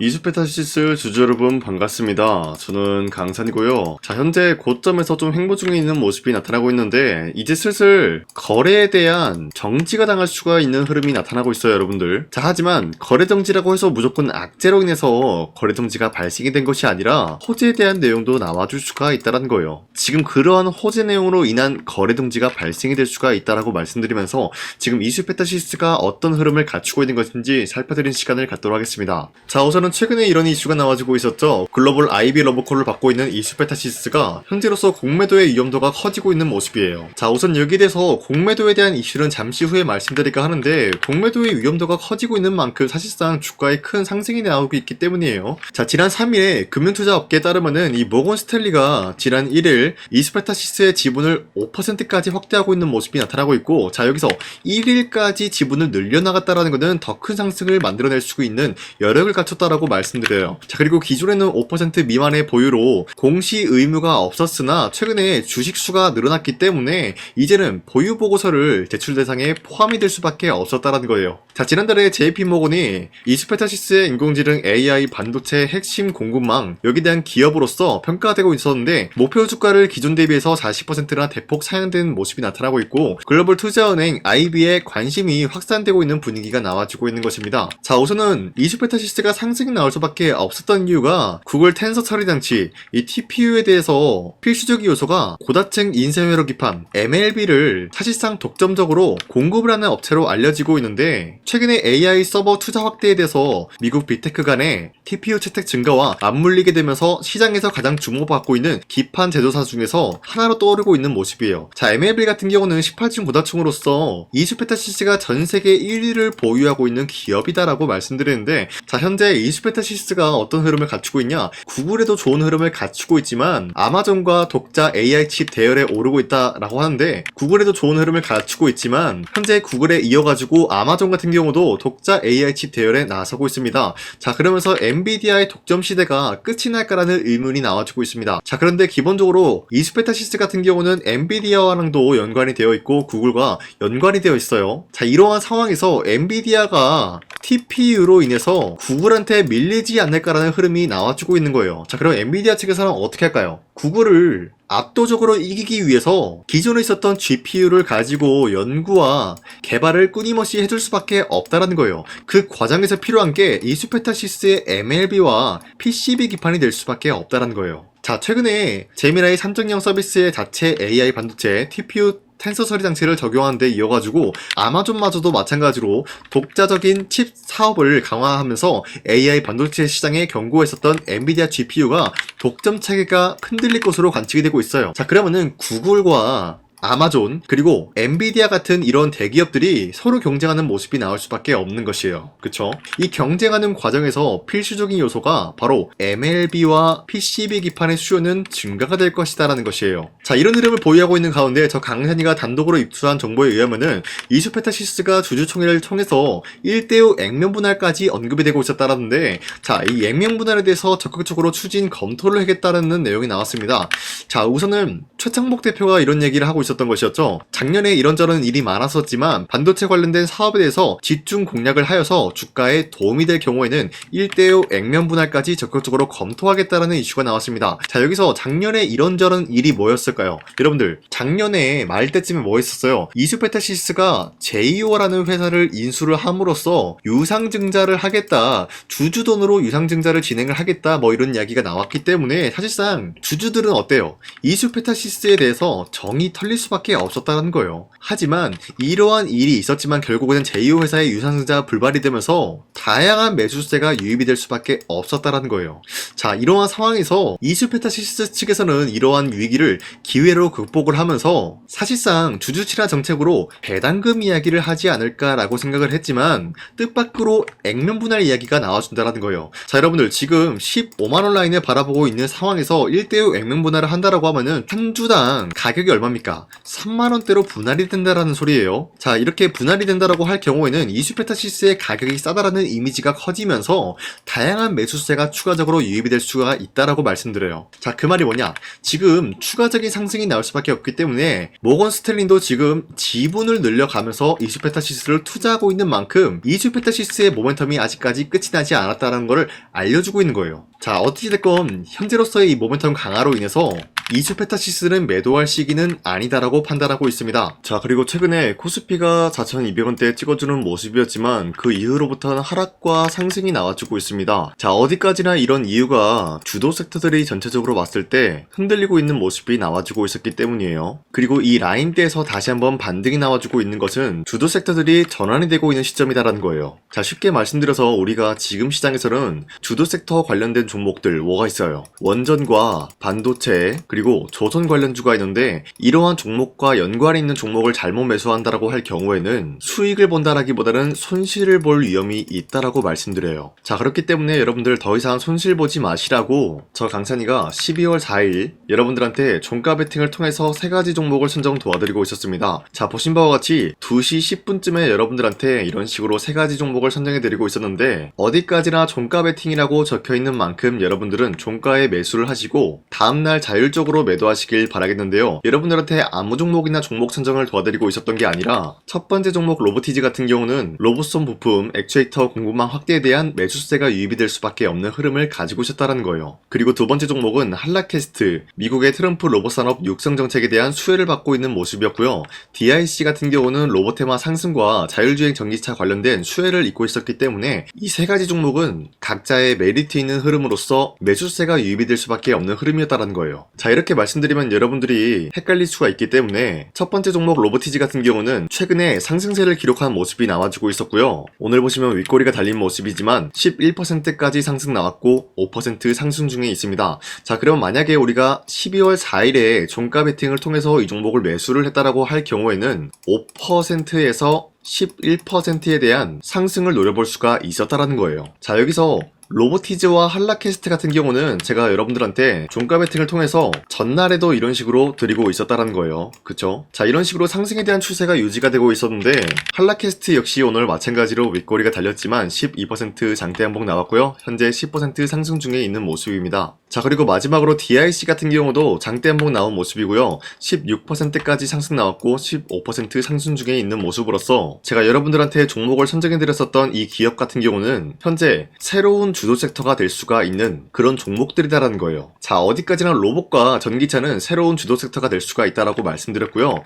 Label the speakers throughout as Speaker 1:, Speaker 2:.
Speaker 1: 이수페타시스 주주 여러분 반갑습니다. 저는 강산이고요. 자, 현재 고점에서 좀 횡보 중에 있는 모습이 나타나고 있는데 이제 슬슬 거래에 대한 정지가 당할 수가 있는 흐름이 나타나고 있어요, 여러분들. 자, 하지만 거래 정지라고 해서 무조건 악재로 인해서 거래 정지가 발생이 된 것이 아니라 호재에 대한 내용도 나와줄 수가 있다는 거예요. 지금 그러한 호재 내용으로 인한 거래 정지가 발생이 될 수가 있다라고 말씀드리면서 지금 이수페타시스가 어떤 흐름을 갖추고 있는 것인지 살펴드리는 시간을 갖도록 하겠습니다. 자, 우선은 최근에 이런 이슈가 나와지고 있었죠. 글로벌 IB 러브콜을 받고 있는 이수페타시스가 현재로서 공매도의 위험도가 커지고 있는 모습이에요. 자, 우선 여기에 대해서 공매도에 대한 이슈는 잠시 후에 말씀드릴까 하는데 공매도의 위험도가 커지고 있는 만큼 사실상 주가에 큰 상승이 나오고 있기 때문이에요. 자, 지난 3일에 금융투자업계에 따르면은 이 모건 스탠리가 지난 1일 이수페타시스의 지분을 5%까지 확대하고 있는 모습이 나타나고 있고, 자, 여기서 1일까지 지분을 늘려나갔다라는 것은 더 큰 상승을 만들어낼 수 있는 여력을 갖췄다라고 말씀드려요. 자, 그리고 기존에는 5% 미만의 보유로 공시 의무가 없었으나 최근에 주식수가 늘어났기 때문에 이제는 보유 보고서를 제출 대상에 포함이 될 수밖에 없었다라는 거예요. 자, 지난달에 JP모건이 이수페타시스의 인공지능 AI 반도체 핵심 공급망 여기에 대한 기업으로서 평가되고 있었는데 목표 주가를 기존 대비해서 40%나 대폭 상향된 모습이 나타나고 있고, 글로벌 투자은행 IB에 관심이 확산되고 있는 분위기가 나와주고 있는 것입니다. 자, 우선은 이수페타시스가 상승이 나올 수밖에 없었던 이유가 구글 텐서 처리 장치 이 TPU에 대해서 필수적 요소가 고다층 인쇄회로 기판 MLB를 사실상 독점적으로 공급을 하는 업체로 알려지고 있는데, 최근에 AI 서버 투자 확대에 대해서 미국 빅테크 간의 TPU 채택 증가와 맞물리게 되면서 시장에서 가장 주목받고 있는 기판 제조사 중에서 하나로 떠오르고 있는 모습이에요. 자, MLB 같은 경우는 18층 고다층으로서 이수페타시스가 전 세계 1위를 보유하고 있는 기업이다라고 말씀드리는데, 자, 현재 이수페타시스가 어떤 흐름을 갖추고 있냐? 구글에도 좋은 흐름을 갖추고 있지만 아마존과 독자 AI 칩 대열에 오르고 있다라고 하는데, 구글에도 좋은 흐름을 갖추고 있지만 현재 구글에 이어가지고 아마존 같은 경우도 독자 AI 칩 대열에 나서고 있습니다. 자, 그러면서 엔비디아의 독점 시대가 끝이 날까라는 의문이 나와주고 있습니다. 자, 그런데 기본적으로 이수페타시스 같은 경우는 엔비디아와랑도 연관이 되어 있고 구글과 연관이 되어 있어요. 자, 이러한 상황에서 엔비디아가 TPU로 인해서 구글한테 밀리지 않을까라는 흐름이 나와주고 있는 거예요. 자, 그럼 엔비디아 측에서는 어떻게 할까요? 구글을 압도적으로 이기기 위해서 기존에 있었던 GPU를 가지고 연구와 개발을 끊임없이 해줄 수밖에 없다라는 거예요. 그 과정에서 필요한 게 이수페타시스의 MLB와 PCB 기판이 될 수밖에 없다라는 거예요. 자, 최근에 제미나이 3.0 서비스의 자체 AI 반도체 TPU 텐서 처리 장치를 적용하는 데 이어가지고 아마존마저도 마찬가지로 독자적인 칩 사업을 강화하면서 AI 반도체 시장에 경고했었던 엔비디아 GPU가 독점 체계가 흔들릴 것으로 관측이 되고 있어요. 자, 그러면은 구글과 아마존 그리고 엔비디아 같은 이런 대기업들이 서로 경쟁하는 모습이 나올 수밖에 없는 것이에요. 그쵸? 이 경쟁하는 과정에서 필수적인 요소가 바로 MLB와 PCB 기판의 수요는 증가가 될 것이다 라는 것이에요. 자, 이런 흐름을 보유하고 있는 가운데 저 강산이가 단독으로 입수한 정보에 의하면은 이수페타시스가 주주총회를 통해서 1대5 액면 분할까지 언급이 되고 있었다라는데, 자, 이 액면 분할에 대해서 적극적으로 추진 검토를 하겠다는 내용이 나왔습니다. 자, 우선은 최창복 대표가 이런 얘기를 하고 있었던 것이었죠. 작년에 이런저런 일이 많았었지만 반도체 관련된 사업에 대해서 집중 공략을 하여서 주가에 도움이 될 경우에는 1대5 액면 분할까지 적극적으로 검토하겠다라는 이슈가 나왔습니다. 자, 여기서 작년에 이런저런 일이 뭐였을까요? 여러분들, 작년에 말 때쯤에 뭐 했었어요? 이수페타시스가 제이오라는 회사를 인수를 함으로써 유상증자를 하겠다, 주주돈으로 유상증자를 진행을 하겠다, 뭐 이런 이야기가 나왔기 때문에 사실상 주주들은 어때요? 이수페타시스에 대해서 정이 털릴 수밖에 없었다는 거예요. 하지만 이러한 일이 있었지만 결국에는 제2호 회사의 유상증자가 불발이 되면서 다양한 매수세가 유입이 될 수밖에 없었다는 거예요. 자, 이러한 상황에서 이수페타시스 측에서는 이러한 위기를 기회로 극복을 하면서 사실상 주주친화 정책으로 배당금 이야기를 하지 않을까라고 생각을 했지만 뜻밖으로 액면 분할 이야기가 나와준다는 거예요. 자, 여러분들, 지금 15만원 라인을 바라보고 있는 상황에서 1대5 액면 분할을 한다라고 하면은 한 주당 가격이 얼마입니까? 아니라 3만원대로 분할이 된다라는 소리예요. 자, 이렇게 분할이 된다라고 할 경우에는 이슈페타시스의 가격이 싸다라는 이미지가 커지면서 다양한 매수세가 추가적으로 유입이 될 수가 있다라고 말씀드려요. 자, 그 말이 뭐냐? 지금 추가적인 상승이 나올 수밖에 없기 때문에 모건 스탠리도 지금 지분을 늘려가면서 이슈페타시스를 투자하고 있는 만큼 이슈페타시스의 모멘텀이 아직까지 끝이 나지 않았다는 것을 알려주고 있는 거예요. 자, 어찌됐건 현재로서의 이 모멘텀 강화로 인해서 이슈페타시스는 매도할 시기는 아니다라고 판단하고 있습니다. 자, 그리고 최근에 코스피가 4,200원대에 찍어주는 모습이었지만 그 이후로부터는 하락과 상승이 나와주고 있습니다. 자, 어디까지나 이런 이유가 주도 섹터들이 전체적으로 봤을 때 흔들리고 있는 모습이 나와주고 있었기 때문이에요. 그리고 이 라인대에서 다시 한번 반등이 나와주고 있는 것은 주도 섹터들이 전환이 되고 있는 시점이다라는 거예요. 자, 쉽게 말씀드려서 우리가 지금 시장에서는 주도 섹터 관련된 종목들 뭐가 있어요? 원전과 반도체, 그리고 조선 관련주가 있는데 이러한 종목과 연관이 있는 종목을 잘못 매수한다라고 할 경우에는 수익을 본다라기보다는 손실을 볼 위험이 있다라고 말씀드려요. 자, 그렇기 때문에 여러분들 더 이상 손실 보지 마시라고 저 강산이가 12월 4일 여러분들한테 종가 베팅을 통해서 3가지 종목을 선정 도와드리고 있었습니다. 자, 보신 바와 같이 2시 10분쯤에 여러분들한테 이런 식으로 3가지 종목을 선정해드리고 있었는데 어디까지나 종가 베팅이라고 적혀있는 만큼 여러분들은 종가에 매수를 하시고 다음날 자율적으로 매도하시길 바라겠는데요. 여러분들한테 아무 종목이나 종목 선정을 도와드리고 있었던 게 아니라 첫 번째 종목 로보티지 같은 경우는 로봇손 부품, 액추에이터 공급망 확대에 대한 매수세가 유입이 될 수밖에 없는 흐름을 가지고 있었다는 거예요. 그리고 두 번째 종목은 한라캐스트, 미국의 트럼프 로봇 산업 육성 정책에 대한 수혜를 받고 있는 모습이었고요. DIC 같은 경우는 로봇 테마 상승과 자율주행 전기차 관련된 수혜를 입고 있었기 때문에 이 3가지 종목은 각자의 메리트 있는 흐름으로서 매수세가 유입이 될 수밖에 없는 흐름이었다는 거예요. 자, 이렇게 말씀드리면 여러분들이 헷갈릴 수가 있기 때문에 첫 번째 종목 로보티지 같은 경우는 최근에 상승세를 기록한 모습이 나와주고 있었고요. 오늘 보시면 윗꼬리가 달린 모습이지만 11%까지 상승 나왔고 5% 상승 중에 있습니다. 자, 그럼 만약에 우리가 12월 4일에 종가 베팅을 통해서 이 종목을 매수를 했다라고 할 경우에는 5%에서 11%에 대한 상승을 노려볼 수가 있었다라는 거예요. 자, 여기서 로보티즈와 한라캐스트 같은 경우는 제가 여러분들한테 종가 베팅을 통해서 전날에도 이런 식으로 드리고 있었다는 거예요. 그쵸? 자, 이런 식으로 상승에 대한 추세가 유지가 되고 있었는데 한라캐스트 역시 오늘 마찬가지로 윗꼬리가 달렸지만 12% 장대 항복 나왔고요. 현재 10% 상승 중에 있는 모습입니다. 자, 그리고 마지막으로 DIC 같은 경우도 장대 항복 나온 모습이고요. 16%까지 상승 나왔고 15% 상승 중에 있는 모습으로서 제가 여러분들한테 종목을 선정해드렸었던 이 기업 같은 경우는 현재 새로운 주도 섹터가 될 수가 있는 그런 종목들이다라는 거예요. 자, 어디까지나 로봇과 전기차는 새로운 주도 섹터가 될 수가 있다라고 말씀드렸고요.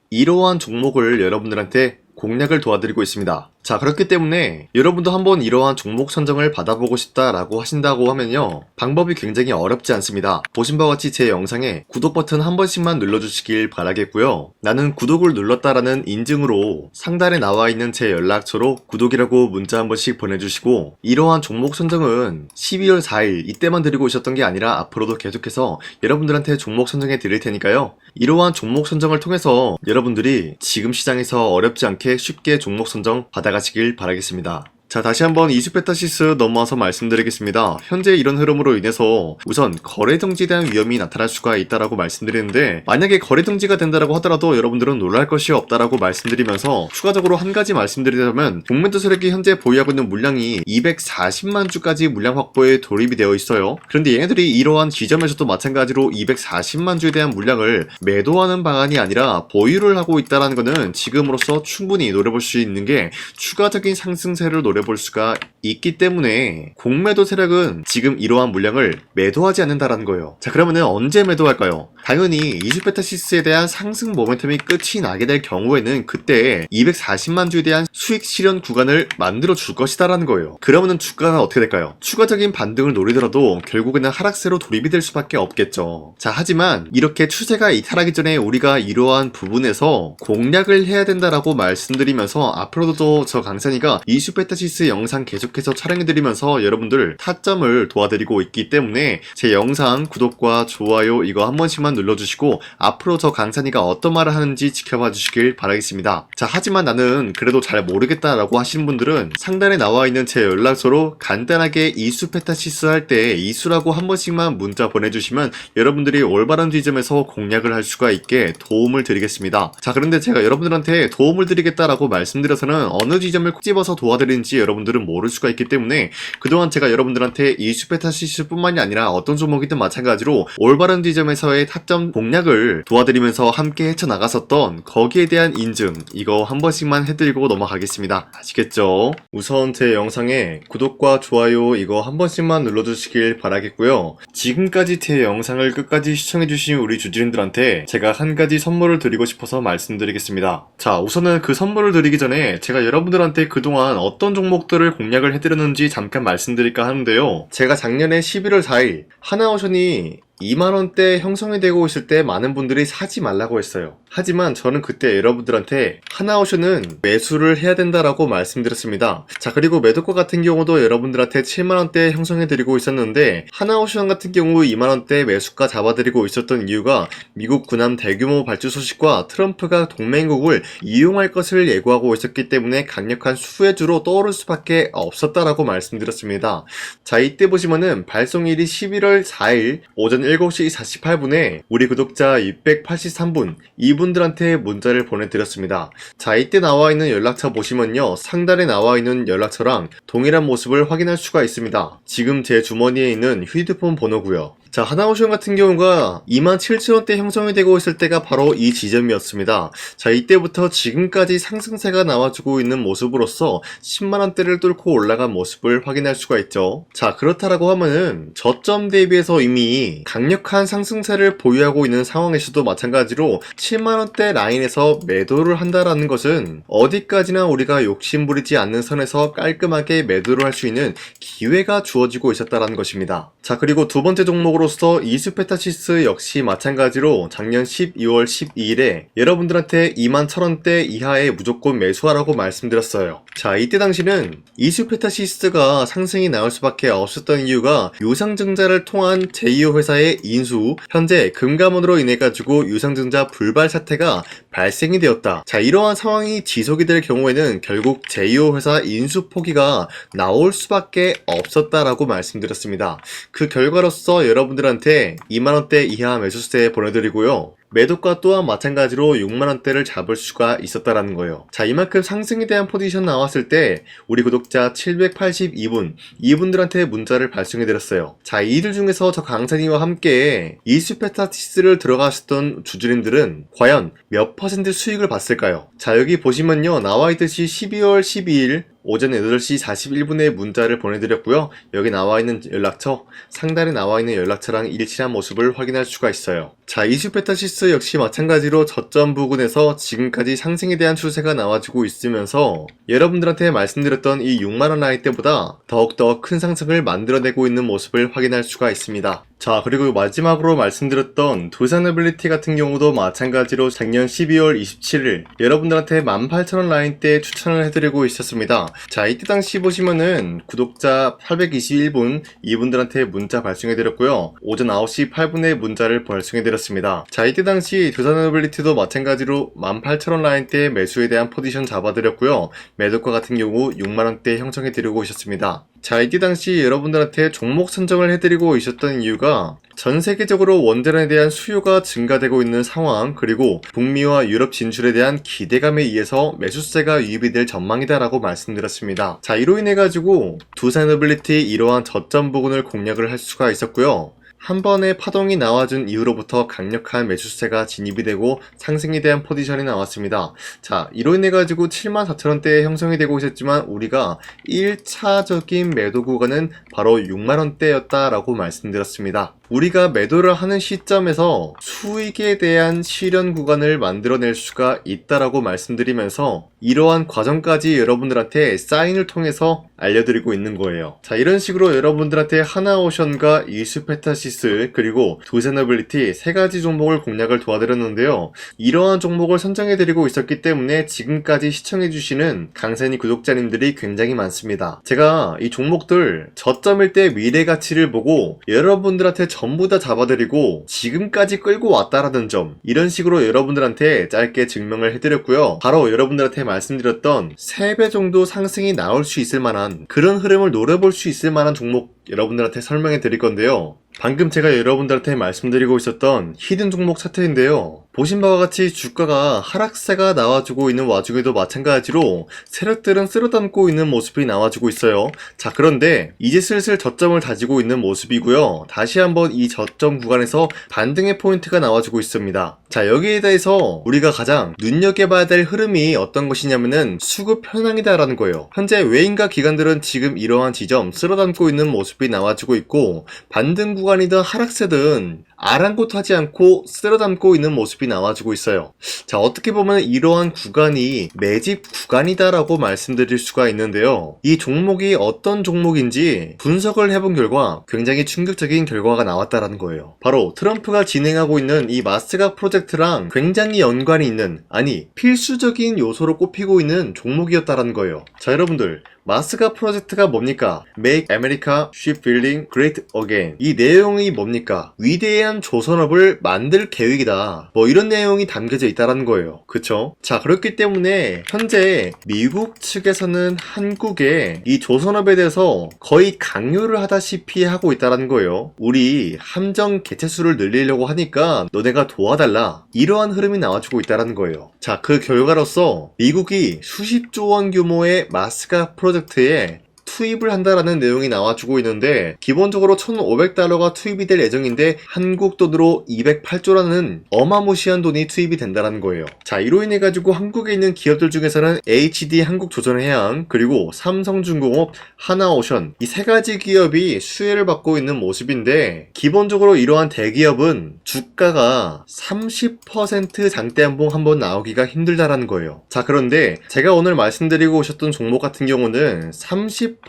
Speaker 1: 이러한 종목을 여러분들한테 공략을 도와드리고 있습니다. 자, 그렇기 때문에 여러분도 한번 이러한 종목 선정을 받아보고 싶다라고 하신다고 하면요, 방법이 굉장히 어렵지 않습니다. 보신 바와 같이 제 영상에 구독 버튼 한 번씩만 눌러주시길 바라겠고요. 나는 구독을 눌렀다라는 인증으로 상단에 나와 있는 제 연락처로 구독이라고 문자 한 번씩 보내주시고, 이러한 종목 선정은 12월 4일 이때만 드리고 있었던 게 아니라 앞으로도 계속해서 여러분들한테 종목 선정해 드릴 테니까요. 이러한 종목 선정을 통해서 여러분들이 지금 시장에서 어렵지 않게 쉽게 종목 선정 받아가시길 바라겠습니다. 자, 다시 한번 이슈페타시스 넘어와서 말씀드리겠습니다. 현재 이런 흐름으로 인해서 우선 거래 정지에 대한 위험이 나타날 수가 있다라고 말씀드리는데, 만약에 거래 정지가 된다라고 하더라도 여러분들은 놀랄 것이 없다라고 말씀드리면서 추가적으로 한 가지 말씀드리자면, 복면도 세력이 현재 보유하고 있는 물량이 240만 주까지 물량 확보에 돌입이 되어 있어요. 그런데 얘네들이 이러한 지점에서도 마찬가지로 240만 주에 대한 물량을 매도하는 방안이 아니라 보유를 하고 있다는 것은 지금으로서 충분히 노려볼 수 있는 게 추가적인 상승세를 노려볼 수가 있기 때문에 공매도 세력은 지금 이러한 물량을 매도하지 않는다라는 거예요. 자, 그러면은 언제 매도할까요? 당연히 이슈페타시스에 대한 상승 모멘텀이 끝이 나게 될 경우에는 그때 240만 주에 대한 수익 실현 구간을 만들어 줄 것이다라는 거예요. 그러면은 주가가 어떻게 될까요? 추가적인 반등을 노리더라도 결국에는 하락세로 돌입이 될 수밖에 없겠죠. 자, 하지만 이렇게 추세가 이탈하기 전에 우리가 이러한 부분에서 공략을 해야 된다라고 말씀드리면서, 앞으로도 저 강산이가 이슈페타시스 스페타시스 영상 계속해서 촬영해드리면서 여러분들 타점을 도와드리고 있기 때문에 제 영상 구독과 좋아요 이거 한 번씩만 눌러주시고 앞으로 저 강산이가 어떤 말을 하는지 지켜봐 주시길 바라겠습니다. 자, 하지만 나는 그래도 잘 모르겠다라고 하시는 분들은 상단에 나와 있는 제 연락처로 간단하게 이수페타시스 할 때 이수라고 한 번씩만 문자 보내주시면 여러분들이 올바른 지점에서 공략을 할 수가 있게 도움을 드리겠습니다. 자, 그런데 제가 여러분들한테 도움을 드리겠다라고 말씀드려서는 어느 지점을 콕 집어서 도와드리는지 여러분들은 모를 수가 있기 때문에 그동안 제가 여러분들한테 이수페타시스 뿐만이 아니라 어떤 종목이든 마찬가지로 올바른 지점에서의 타점 공략을 도와드리면서 함께 헤쳐나갔었던 거기에 대한 인증 이거 한 번씩만 해드리고 넘어가겠습니다. 아시겠죠? 우선 제 영상에 구독과 좋아요 이거 한 번씩만 눌러주시길 바라겠고요. 지금까지 제 영상을 끝까지 시청해주신 우리 주주님들한테 제가 한 가지 선물을 드리고 싶어서 말씀드리겠습니다. 자, 우선은 그 선물을 드리기 전에 제가 여러분들한테 그동안 어떤 종목들을 공략을 해드렸는지 잠깐 말씀드릴까 하는데요. 제가 작년에 11월 4일 하나오션이 2만원대 형성이 되고 있을 때 많은 분들이 사지 말라고 했어요. 하지만 저는 그때 여러분들한테 하나오션은 매수를 해야 된다라고 말씀드렸습니다. 자, 그리고 매도가 같은 경우도 여러분들한테 7만원대 형성해드리고 있었는데 하나오션 같은 경우 2만원대 매수가 잡아드리고 있었던 이유가 미국 군함 대규모 발주 소식과 트럼프가 동맹국을 이용할 것을 예고하고 있었기 때문에 강력한 수혜주로 떠오를 수밖에 없었다라고 말씀드렸습니다. 자, 이때 보시면은 발송일이 11월 4일 오전 7시 48분에 우리 구독자 283분 이분들한테 문자를 보내드렸습니다. 자, 이때 나와있는 연락처 보시면요, 상단에 나와있는 연락처랑 동일한 모습을 확인할 수가 있습니다. 지금 제 주머니에 있는 휴대폰 번호고요. 자, 하나오션 같은 경우가 27,000원대 형성이 되고 있을 때가 바로 이 지점이었습니다. 자, 이때부터 지금까지 상승세가 나와주고 있는 모습으로서 10만원대를 뚫고 올라간 모습을 확인할 수가 있죠. 자, 그렇다라고 하면은 저점 대비해서 이미 강력한 상승세를 보유하고 있는 상황에서도 마찬가지로 7만원대 라인에서 매도를 한다라는 것은 어디까지나 우리가 욕심부리지 않는 선에서 깔끔하게 매도를 할 수 있는 기회가 주어지고 있었다라는 것입니다. 자, 그리고 두 번째 종목으로서 이수페타시스 역시 마찬가지로 작년 12월 12일에 여러분들한테 21,000원대 이하에 무조건 매수하라고 말씀드렸어요. 자, 이때 당시는 이수페타시스가 상승이 나올 수밖에 없었던 이유가 유상증자를 통한 제2호 회사의 인수, 현재 금감원으로 인해 가지고 유상증자 불발 사태가 발생이 되었다. 자, 이러한 상황이 지속이 될 경우에는 결국 제2호 회사 인수 포기가 나올 수밖에 없었다라고 말씀드렸습니다. 그 결과로서 여러분들한테 2만원대 이하 매수세 보내드리고요. 매도가 또한 마찬가지로 6만원대를 잡을 수가 있었다라는 거예요. 자, 이만큼 상승에 대한 포지션 나왔을 때 우리 구독자 782분 이분들한테 문자를 발송해드렸어요. 자, 이들 중에서 저 강산이와 함께 이수페타시스를 들어가셨던 주주님들은 과연 몇 퍼센트 수익을 봤을까요? 자, 여기 보시면요, 나와있듯이 12월 12일 오전 8시 41분에 문자를 보내드렸고요. 여기 나와있는 연락처, 상단에 나와있는 연락처랑 일치한 모습을 확인할 수가 있어요. 자, 이수페타시스 역시 마찬가지로 저점 부근에서 지금까지 상승에 대한 추세가 나와주고 있으면서 여러분들한테 말씀드렸던 이 6만원 라인 때보다 더욱더 큰 상승을 만들어내고 있는 모습을 확인할 수가 있습니다. 자, 그리고 마지막으로 말씀드렸던 두산에빌리티 같은 경우도 마찬가지로 작년 12월 27일 여러분들한테 18,000원 라인 때 추천을 해드리고 있었습니다. 자, 이때 당시 보시면은 구독자 821분 이분들한테 문자 발송해드렸고요. 오전 9시 8분에 문자를 발송해드렸습니다. 자, 이때 당시 두산에빌리티도 마찬가지로 18,000원 라인 때 매수에 대한 포지션 잡아드렸고요. 매도가 같은 경우 6만원대 형성해드리고 있었습니다. 자, 이때 당시 여러분들한테 종목 선정을 해드리고 있었던 이유가 전 세계적으로 원전에 대한 수요가 증가되고 있는 상황, 그리고 북미와 유럽 진출에 대한 기대감에 의해서 매수세가 유입이 될 전망이다라고 말씀드렸습니다. 자, 이로 인해 가지고 두산에빌리티 이러한 저점 부근을 공략을 할 수가 있었고요. 한 번의 파동이 나와준 이후로부터 강력한 매수세가 진입이 되고 상승에 대한 포지션이 나왔습니다. 자, 이로 인해 가지고 74,000원대에 형성이 되고 있었지만 우리가 1차적인 매도 구간은 바로 6만원대였다라고 말씀드렸습니다. 우리가 매도를 하는 시점에서 수익에 대한 실현 구간을 만들어낼 수가 있다라고 말씀드리면서 이러한 과정까지 여러분들한테 사인을 통해서 알려드리고 있는 거예요. 자, 이런 식으로 여러분들한테 하나오션과 이슈페타시스 그리고 두세너빌리티 세 가지 종목을 공략을 도와드렸는데요. 이러한 종목을 선정해드리고 있었기 때문에 지금까지 시청해주시는 강산이 구독자님들이 굉장히 많습니다. 제가 이 종목들 저점일 때 미래 가치를 보고 여러분들한테 전부 다 잡아드리고 지금까지 끌고 왔다라는 점, 이런 식으로 여러분들한테 짧게 증명을 해드렸고요. 바로 여러분들한테 말씀드렸던 3배 정도 상승이 나올 수 있을 만한 그런 흐름을 노려볼 수 있을 만한 종목 여러분들한테 설명해 드릴 건데요. 방금 제가 여러분들한테 말씀드리고 있었던 히든 종목 차트인데요. 보신 바와 같이 주가가 하락세가 나와주고 있는 와중에도 마찬가지로 세력들은 쓸어담고 있는 모습이 나와주고 있어요. 자, 그런데 이제 슬슬 저점을 다지고 있는 모습이고요. 다시 한번 이 저점 구간에서 반등의 포인트가 나와주고 있습니다. 자, 여기에 대해서 우리가 가장 눈여겨봐야 될 흐름이 어떤 것이냐면은 수급 현황이다라는 거예요. 현재 외인과 기관들은 지금 이러한 지점 쓸어담고 있는 모습이 나와주고 있고, 반등 구간이든 하락세든 아랑곳하지 않고 쓸어담고 있는 모습이 나와주고 있어요. 자, 어떻게 보면 이러한 구간이 매집 구간이다라고 말씀드릴 수가 있는데요. 이 종목이 어떤 종목인지 분석을 해본 결과 굉장히 충격적인 결과가 나왔다라는 거예요. 바로 트럼프가 진행하고 있는 이 마스가 프로젝트랑 굉장히 연관이 있는, 아니 필수적인 요소로 꼽히고 있는 종목이었다라는 거예요. 자, 여러분들, 마스가 프로젝트가 뭡니까? Make America Shipbuilding Great Again. 이 내용이 뭡니까? 위대한 조선업을 만들 계획이다. 뭐 이런 내용이 담겨져 있다라는 거예요. 그쵸? 자, 그렇기 때문에 현재 미국 측에서는 한국에 이 조선업에 대해서 거의 강요를 하다시피 하고 있다라는 거예요. 우리 함정 개체수를 늘리려고 하니까 너네가 도와달라. 이러한 흐름이 나와주고 있다라는 거예요. 자, 그 결과로서 미국이 수십조 원 규모의 마스가 프로젝트에 투입을 한다라는 내용이 나와주고 있는데, 기본적으로 1,500달러가 투입이 될 예정인데 한국 돈으로 208조라는 어마무시한 돈이 투입이 된다는 거예요. 자, 이로 인해 가지고 한국에 있는 기업들 중에서는 HD 한국조선해양, 그리고 삼성중공업, 하나오션, 이 세 가지 기업이 수혜를 받고 있는 모습인데, 기본적으로 이러한 대기업은 주가가 30% 장대한봉 한번 나오기가 힘들다라는 거예요. 자, 그런데 제가 오늘 말씀드리고 오셨던 종목 같은 경우는 30%에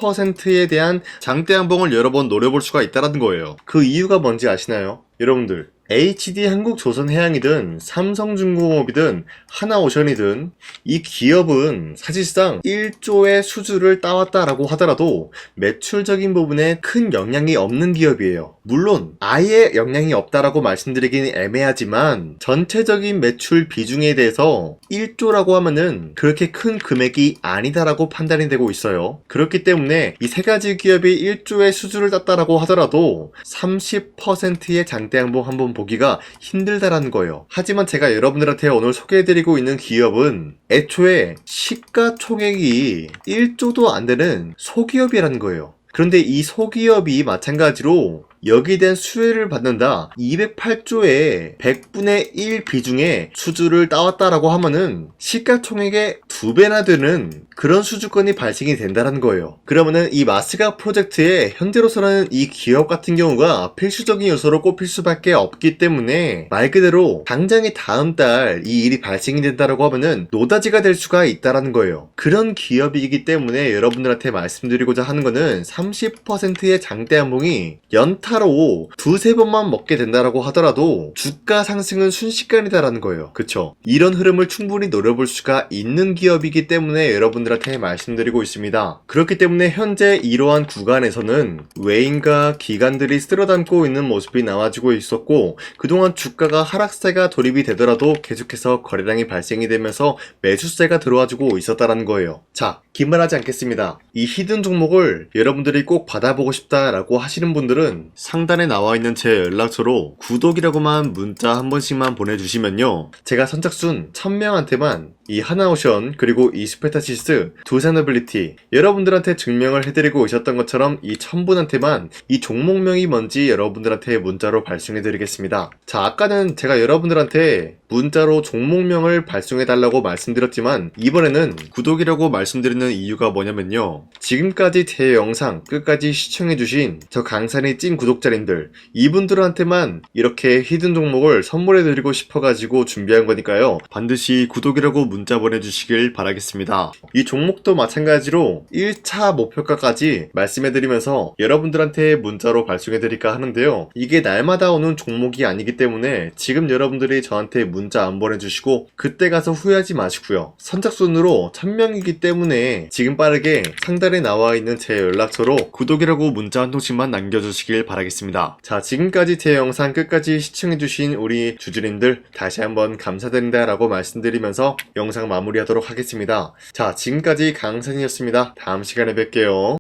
Speaker 1: 대한 장대한봉을 여러 번 노려볼 수가 있다는 거예요. 그 이유가 뭔지 아시나요? 여러분들, HD 한국조선해양이든 삼성중공업이든 하나오션이든 이 기업은 사실상 1조의 수주를 따왔다라고 하더라도 매출적인 부분에 큰 영향이 없는 기업이에요. 물론 아예 영향이 없다라고 말씀드리기는 애매하지만 전체적인 매출 비중에 대해서 1조라고 하면은 그렇게 큰 금액이 아니다라고 판단이 되고 있어요. 그렇기 때문에 이 세 가지 기업이 1조의 수주를 땄다라고 하더라도 30%의 장대양봉 한번 보기가 힘들다라는 거예요. 하지만 제가 여러분들한테 오늘 소개해드리고 있는 기업은 애초에 시가총액이 1조도 안 되는 소기업이라는 거예요. 그런데 이 소기업이 마찬가지로 여기에 대한 수혜를 받는다, 208조의 100분의 1 비중의 수주를 따왔다라고 하면은 시가총액의 2배나 되는 그런 수주권이 발생이 된다는 거예요. 그러면은 이 마스가 프로젝트에 현재로서는 이 기업 같은 경우가 필수적인 요소로 꼽힐 수밖에 없기 때문에 말 그대로 당장에 다음 달 이 일이 발생이 된다라고 하면은 노다지가 될 수가 있다라는 거예요. 그런 기업이기 때문에 여러분들한테 말씀드리고자 하는 거는 30%의 장대한봉이 연타로 두세 번만 먹게 된다라고 하더라도 주가 상승은 순식간이다라는 거예요. 그쵸? 이런 흐름을 충분히 노려볼 수가 있는 기업이기 때문에 여러분들한테 말씀드리고 있습니다. 그렇기 때문에 현재 이러한 구간에서는 외인과 기관들이 쓸어담고 있는 모습이 나와주고 있었고, 그동안 주가가 하락세가 돌입이 되더라도 계속해서 거래량이 발생이 되면서 매수세가 들어와주고 있었다라는 거예요. 자, 긴말하지 않겠습니다. 이 히든 종목을 여러분들이 꼭 받아보고 싶다라고 하시는 분들은 상단에 나와 있는 제 연락처로 구독이라고만 문자 한 번씩만 보내주시면요, 제가 선착순 1000명한테만 이 하나오션 그리고 이 스페타시스 두 산어빌리티 여러분들한테 증명을 해드리고 오셨던 것처럼 이 1000분한테만 이 종목명이 뭔지 여러분들한테 문자로 발송해드리겠습니다. 자, 아까는 제가 여러분들한테 문자로 종목명을 발송해달라고 말씀드렸지만 이번에는 구독이라고 말씀드리는 이유가 뭐냐면요, 지금까지 제 영상 끝까지 시청해주신 저 강산이 찐 구독자님들, 이분들한테만 이렇게 히든 종목을 선물해드리고 싶어가지고 준비한 거니까요, 반드시 구독이라고 문자 보내주시길 바라겠습니다. 이 종목도 마찬가지로 1차 목표가까지 말씀해드리면서 여러분들한테 문자로 발송해드릴까 하는데요, 이게 날마다 오는 종목이 아니기 때문에 지금 여러분들이 저한테 문자 안 보내주시고 그때 가서 후회하지 마시고요, 선착순으로 1000명이기 때문에 지금 빠르게 상단에 나와 있는 제 연락처로 구독이라고 문자 한 통씩만 남겨주시길 바라겠습니다. 자, 지금까지 제 영상 끝까지 시청해주신 우리 주주님들 다시 한번 감사드린다 라고 말씀드리면서 영상 마무리하도록 하겠습니다. 자, 지금까지 강산이었습니다. 다음 시간에 뵐게요.